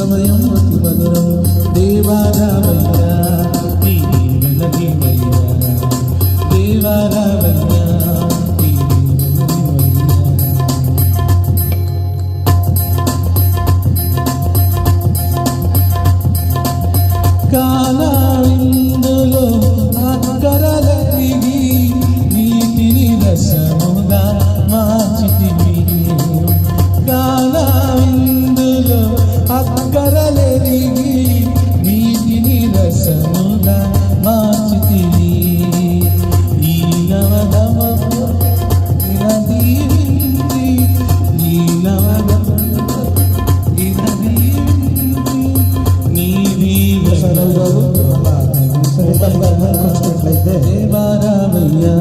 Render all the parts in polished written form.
సమయం అతి మధురం దేవారామయ్యా నీ దీవెన దీవయ్యా దేవారామయ్యా నీ దీవెన దీవయ్యా కాలావిందులో అక్కరలరిగి నీటిని రసముగా మార్చితివి కాలావిందులో అక్కరలరిగి నీటిని రసముగా మార్చితివి ఈ నవదమము దీవించి ఈ నవదమము దీవించి నీ దేవారామయ్యా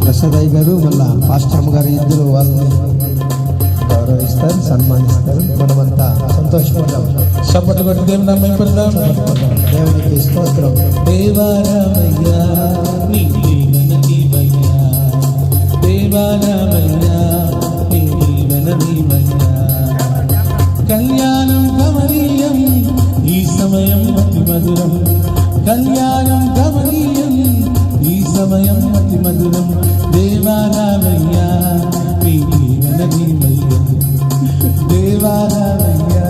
ప్రసాదయ్య గారు మళ్ళా పాస్టర్మ గారు ఇద్దరు వాళ్ళని గౌరవిస్తారు, సన్మానిస్తారు. మనమంతా సంతోషపడ్డాం. చప్పట్లు కొట్టి దేవుని నమ్మిపోతాం. దేవునికి స్తోత్రం. దేవారామయ్యా నీ దీవెన దీవయ్యా దేవారామయ్యా నీ దీవెన దీవయ్యా కళ్యాణం గమనీయం ఈ సమయం అతి మధురం కళ్యాణం గమనీయం ఈ సమయం అతి మధురం దేవారామయ్యా నీ దీవెన దీవయ్యా దేవారామయ్యా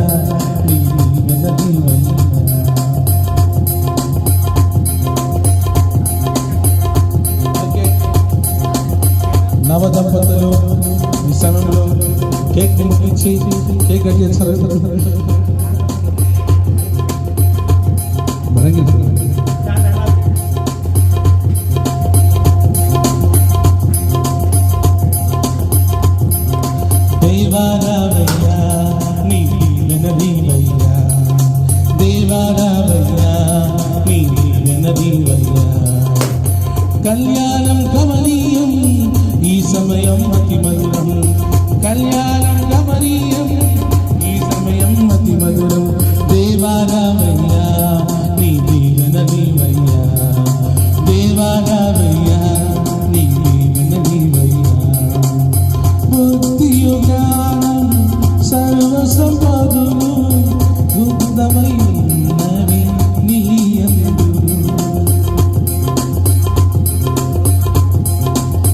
నీ దీవెన దీవయ్యా నవ దంపతులు ఈ సమయంలో కేక్ ముట్టించి కేక్ కట్ చేస్తారు. దేవారామయ్యా నీ దీవెన దీవయ్యా దేవారామయ్యా నీ దీవెన దీవయ్యా కళ్యాణం గమనీయం ఈ సమయం అతి మధురం కళ్యాణం గమనీయం ఈ సమయం అతి మధురం దేవారామయ్యా నీ దీవెన దీవయ్యా దేవారామయ్యా నీ దీవెన దీవయ్యా బుద్ధియు జ్ఞానం సర్వసం